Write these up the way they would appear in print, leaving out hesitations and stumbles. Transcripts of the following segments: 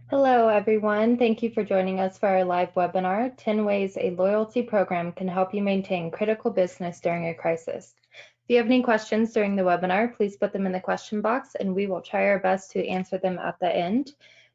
Hello, everyone. Thank you for joining us for our live webinar, 10 Ways a Loyalty Program Can Help You Maintain Critical Business During a Crisis. If you have any questions during the webinar, please put them in the question box and we will try our best to answer them at the end.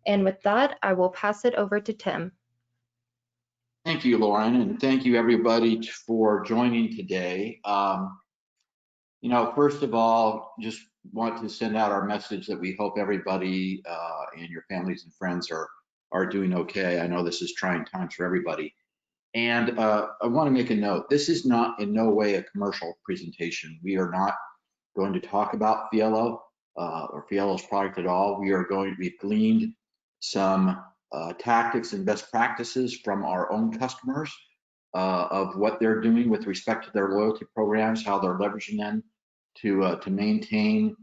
And with that, I will pass it over to Tim. Thank you, Lauren, and thank you everybody for joining today. First of all, just want to send out our message that we hope everybody and your families and friends are doing okay. I know this is trying times for everybody. And I want to make a note. This is not in no way a commercial presentation. We are not going to talk about Fiello or Fiello's product at all. We've gleaned some tactics and best practices from our own customers of what they're doing with respect to their loyalty programs, how they're leveraging them to maintain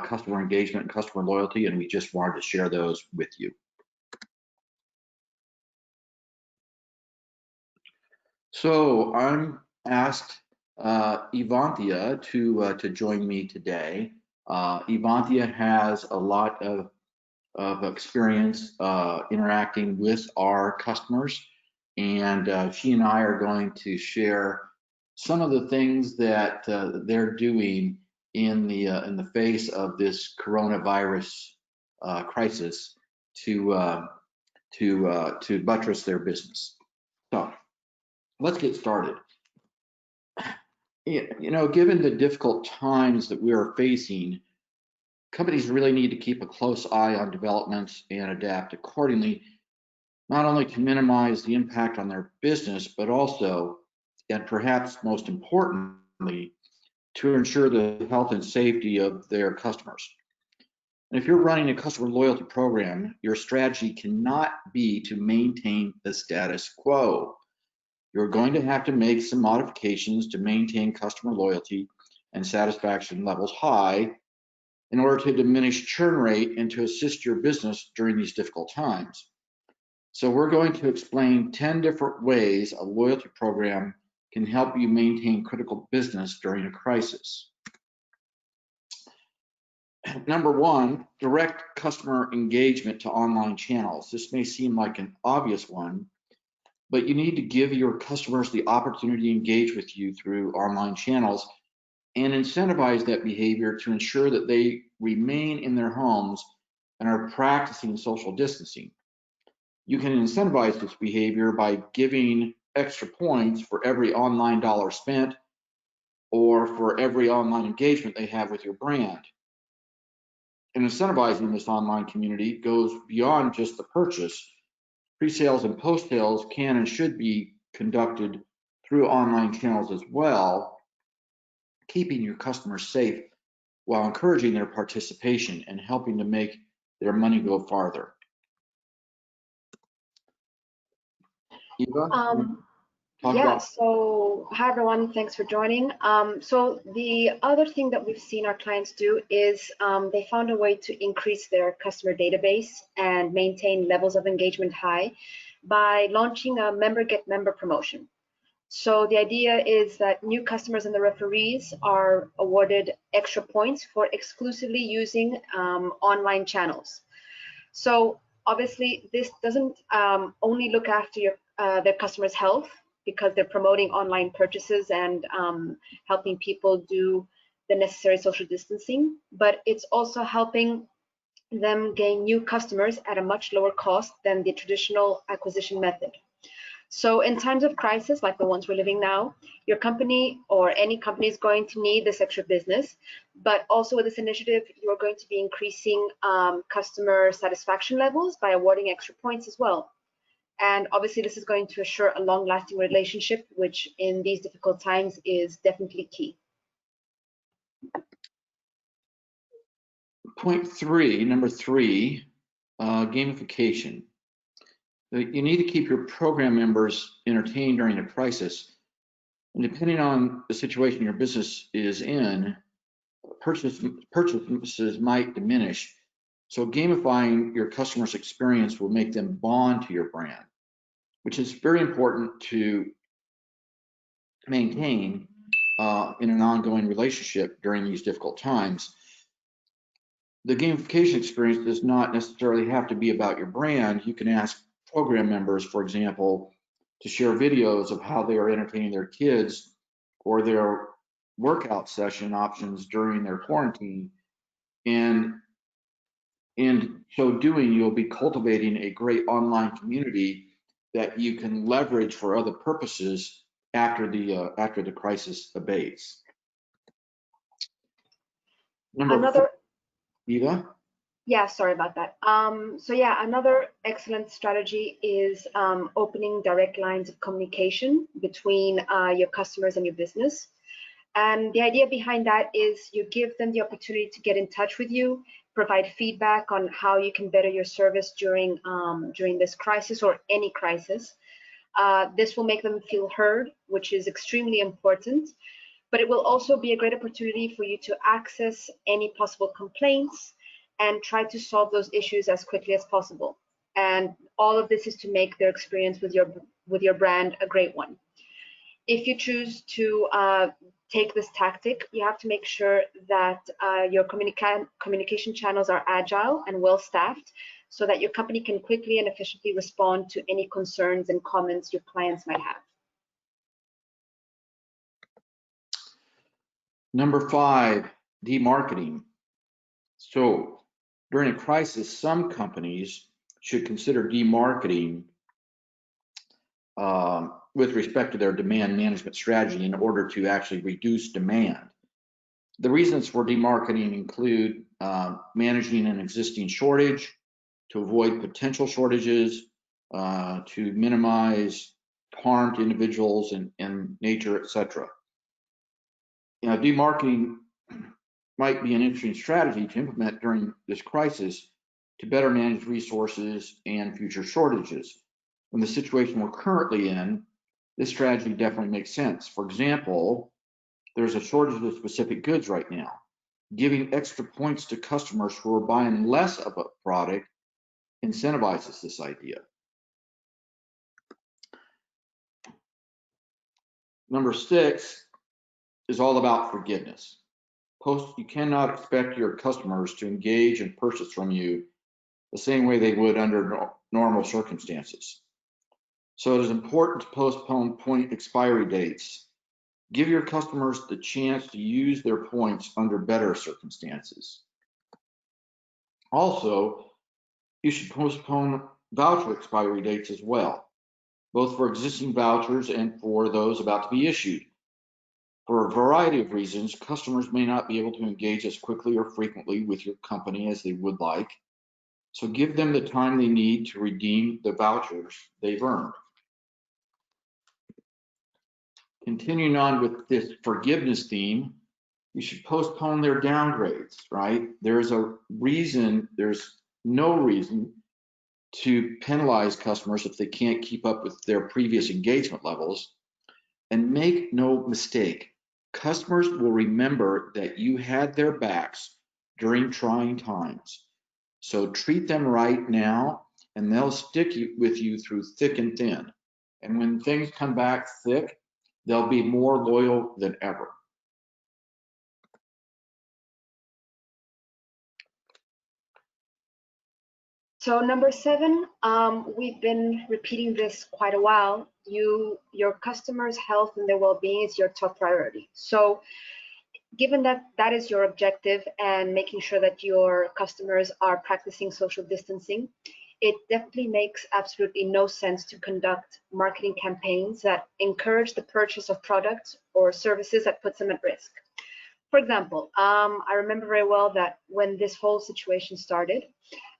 customer engagement and customer loyalty, and we just wanted to share those with you. So I'm asked Evanthia to join me today. Evanthia has a lot of experience interacting with our customers, and she and I are going to share some of the things that they're doing in the face of this coronavirus crisis to buttress their business. So let's get started. Given the difficult times that we are facing, companies really need to keep a close eye on developments and adapt accordingly, not only to minimize the impact on their business, but also, and perhaps most importantly, to ensure the health and safety of their customers. And if you're running a customer loyalty program, your strategy cannot be to maintain the status quo. You're going to have to make some modifications to maintain customer loyalty and satisfaction levels high in order to diminish churn rate and to assist your business during these difficult times. So we're going to explain 10 different ways a loyalty program can help you maintain critical business during a crisis. Number one, direct customer engagement to online channels. This may seem like an obvious one, but you need to give your customers the opportunity to engage with you through online channels and incentivize that behavior to ensure that they remain in their homes and are practicing social distancing. You can incentivize this behavior by giving extra points for every online dollar spent or for every online engagement they have with your brand. And incentivizing this online community goes beyond just the purchase. Pre-sales and post-sales can and should be conducted through online channels as well, keeping your customers safe while encouraging their participation and helping to make their money go farther. Eva? So hi everyone, thanks for joining. So the other thing that we've seen our clients do is they found a way to increase their customer database and maintain levels of engagement high by launching a member get member promotion. So the idea is that new customers and the referees are awarded extra points for exclusively using online channels. So obviously this doesn't only look after their customers' health, because they're promoting online purchases and helping people do the necessary social distancing, but it's also helping them gain new customers at a much lower cost than the traditional acquisition method. So in times of crisis, like the ones we're living now, your company or any company is going to need this extra business, but also with this initiative, you're going to be increasing customer satisfaction levels by awarding extra points as well. And obviously this is going to assure a long-lasting relationship, which in these difficult times is definitely key. Number three, gamification. You need to keep your program members entertained during a crisis. And depending on the situation your business is in, purchases might diminish. So gamifying your customer's experience will make them bond to your brand, which is very important to maintain in an ongoing relationship during these difficult times. The gamification experience does not necessarily have to be about your brand. You can ask program members, for example, to share videos of how they are entertaining their kids or their workout session options during their quarantine. And in so doing, you'll be cultivating a great online community that you can leverage for other purposes after the crisis abates. Number four, Eva? Yeah, sorry about that. So yeah, another excellent strategy is opening direct lines of communication between your customers and your business. And the idea behind that is you give them the opportunity to get in touch with you, provide feedback on how you can better your service during this crisis or any crisis. This will make them feel heard, which is extremely important. But it will also be a great opportunity for you to access any possible complaints and try to solve those issues as quickly as possible. And all of this is to make their experience with your brand a great one. If you choose to take this tactic, you have to make sure that your communication channels are agile and well staffed so that your company can quickly and efficiently respond to any concerns and comments your clients might have. Number 5, demarketing. So during a crisis, some companies should consider demarketing with respect to their demand management strategy in order to actually reduce demand. The reasons for demarketing include managing an existing shortage, to avoid potential shortages, to minimize harm to individuals and nature, etc. You know, demarketing might be an interesting strategy to implement during this crisis to better manage resources and future shortages. In the situation we're currently in, this strategy definitely makes sense. For example, there's a shortage of specific goods right now. Giving extra points to customers who are buying less of a product incentivizes this idea. Number 6 is all about forgiveness. You cannot expect your customers to engage and purchase from you the same way they would under normal circumstances. So it is important to postpone point expiry dates. Give your customers the chance to use their points under better circumstances. Also, you should postpone voucher expiry dates as well, both for existing vouchers and for those about to be issued. For a variety of reasons, customers may not be able to engage as quickly or frequently with your company as they would like. So give them the time they need to redeem the vouchers they've earned. Continuing on with this forgiveness theme, you should postpone their downgrades, right? There's no reason to penalize customers if they can't keep up with their previous engagement levels. And make no mistake, customers will remember that you had their backs during trying times. So treat them right now, and they'll stick with you through thick and thin. And when things come back thick, they'll be more loyal than ever. So number 7, we've been repeating this quite a while. Your customers' health and their well-being is your top priority. So given that that is your objective and making sure that your customers are practicing social distancing, it definitely makes absolutely no sense to conduct marketing campaigns that encourage the purchase of products or services that puts them at risk. For example, I remember very well that when this whole situation started,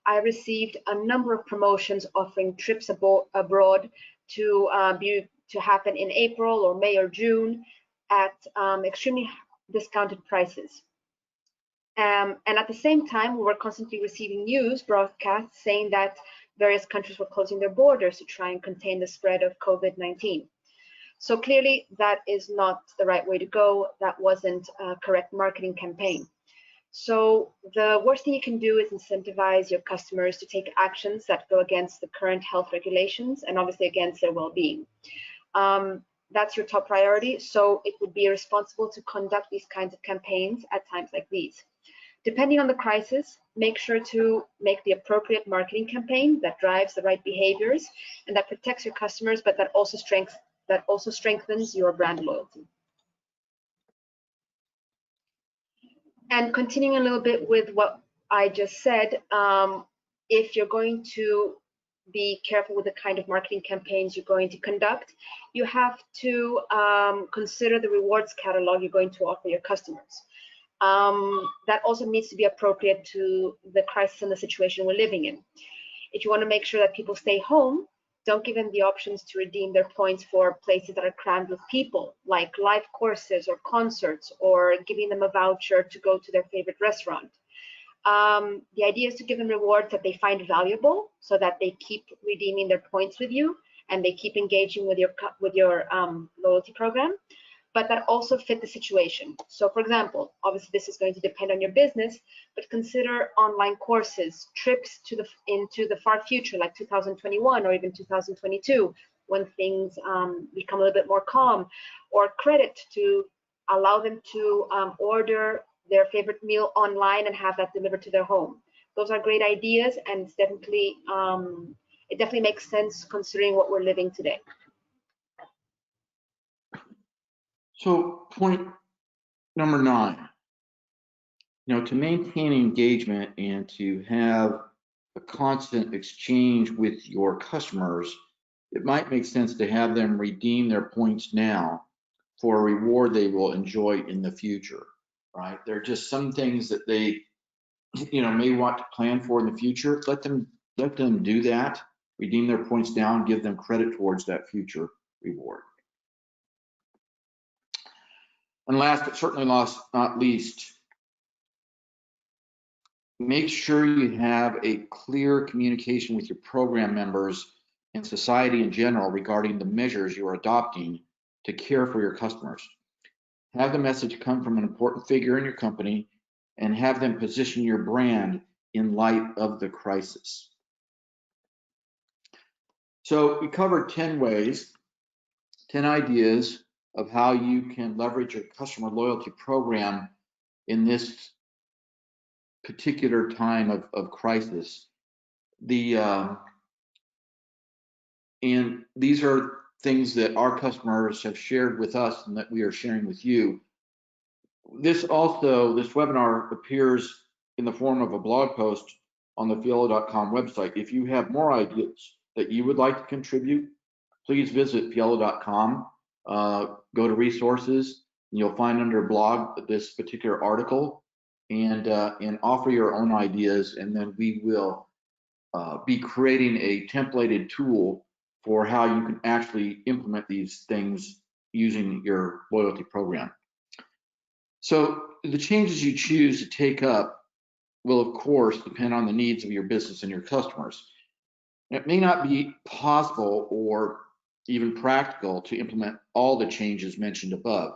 I received a number of promotions offering trips abroad to happen in April or May or June at extremely discounted prices. And at the same time, we were constantly receiving news broadcasts saying that various countries were closing their borders to try and contain the spread of COVID-19. So clearly, that is not the right way to go. That wasn't a correct marketing campaign. So the worst thing you can do is incentivize your customers to take actions that go against the current health regulations and obviously against their well-being. That's your top priority. So it would be irresponsible to conduct these kinds of campaigns at times like these. Depending on the crisis, make sure to make the appropriate marketing campaign that drives the right behaviors and that protects your customers, but that also strengthens your brand loyalty. And continuing a little bit with what I just said, if you're going to be careful with the kind of marketing campaigns you're going to conduct, you have to consider the rewards catalog you're going to offer your customers. That also needs to be appropriate to the crisis and the situation we're living in. If you want to make sure that people stay home, don't give them the options to redeem their points for places that are crammed with people, like live courses or concerts, or giving them a voucher to go to their favorite restaurant. The idea is to give them rewards that they find valuable so that they keep redeeming their points with you and they keep engaging with your loyalty program, but that also fit the situation. So for example, obviously this is going to depend on your business, but consider online courses, trips into the far future, like 2021 or even 2022, when things become a little bit more calm, or credit to allow them to order their favorite meal online and have that delivered to their home. Those are great ideas, and it's definitely, it definitely makes sense considering what we're living today. So point number 9, to maintain engagement and to have a constant exchange with your customers, it might make sense to have them redeem their points now for a reward they will enjoy in the future, right? There are just some things that they, may want to plan for in the future. Let them do that, redeem their points now, and give them credit towards that future reward. And last but certainly not least, make sure you have a clear communication with your program members and society in general regarding the measures you are adopting to care for your customers. Have the message come from an important figure in your company and have them position your brand in light of the crisis. So we covered 10 ways, 10 ideas of how you can leverage your customer loyalty program in this particular time of crisis. And these are things that our customers have shared with us and that we are sharing with you. This webinar appears in the form of a blog post on the fiello.com website. If you have more ideas that you would like to contribute, please visit fiello.com, go to resources, and you'll find under blog this particular article, and offer your own ideas, and then we will be creating a templated tool for how you can actually implement these things using your loyalty program. So the changes you choose to take up will, of course, depend on the needs of your business and your customers. It may not be possible or even practical to implement all the changes mentioned above,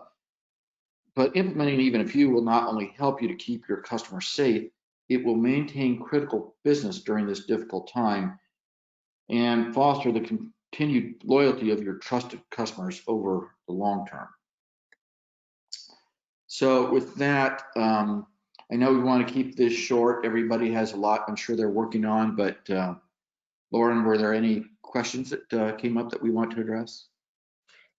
but implementing even a few will not only help you to keep your customers safe, it will maintain critical business during this difficult time and foster the continued loyalty of your trusted customers over the long term. So with that, I know we want to keep this short. Everybody has a lot I'm sure they're working on, but Lauren, were there any questions that came up that we want to address?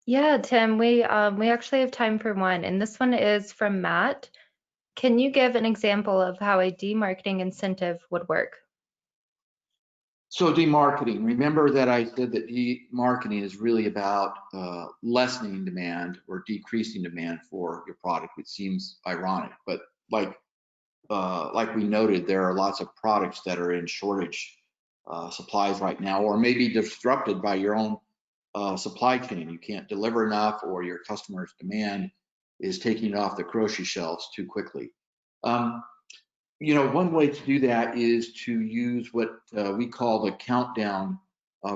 Yeah, Tim, we actually have time for one, and this one is from Matt. Can you give an example of how a demarketing incentive would work? So demarketing, remember that I said that demarketing is really about lessening demand or decreasing demand for your product, which seems ironic, but like we noted, there are lots of products that are in shortage supplies right now, or maybe disrupted by your own supply chain. You can't deliver enough, or your customers' demand is taking off the grocery shelves too quickly. One way to do that is to use what we call the countdown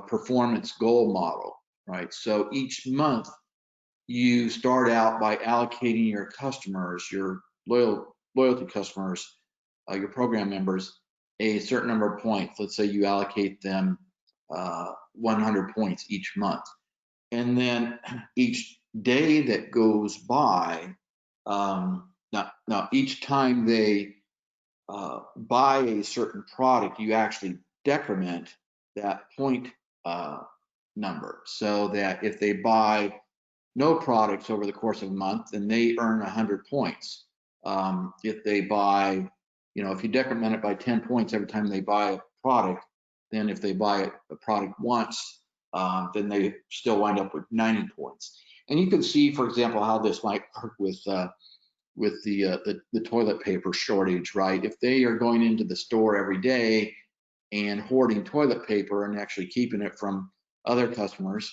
performance goal model, right? So each month you start out by allocating your customers, your loyalty customers, your program members, a certain number of points. Let's say you allocate them 100 points each month. And then each day that goes by, now each time they buy a certain product, you actually decrement that point number, so that if they buy no products over the course of a month, then they earn 100 points. If they buy, if you decrement it by 10 points every time they buy a product, then if they buy a product once, then they still wind up with 90 points. And you can see, for example, how this might work with the toilet paper shortage, right? If they are going into the store every day and hoarding toilet paper and actually keeping it from other customers,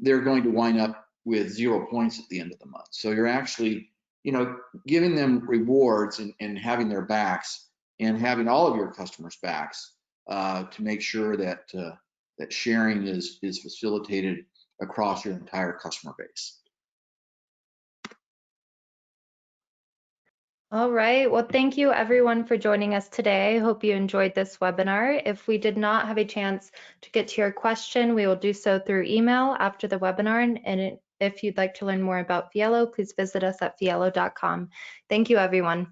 they're going to wind up with 0 points at the end of the month. So you're actually, giving them rewards and having their backs and having all of your customers' backs to make sure that that sharing is facilitated across your entire customer base. All right. Well, thank you everyone for joining us today. I hope you enjoyed this webinar. If we did not have a chance to get to your question, we will do so through email after the webinar. And if you'd like to learn more about Fiello, please visit us at fiello.com. Thank you, everyone.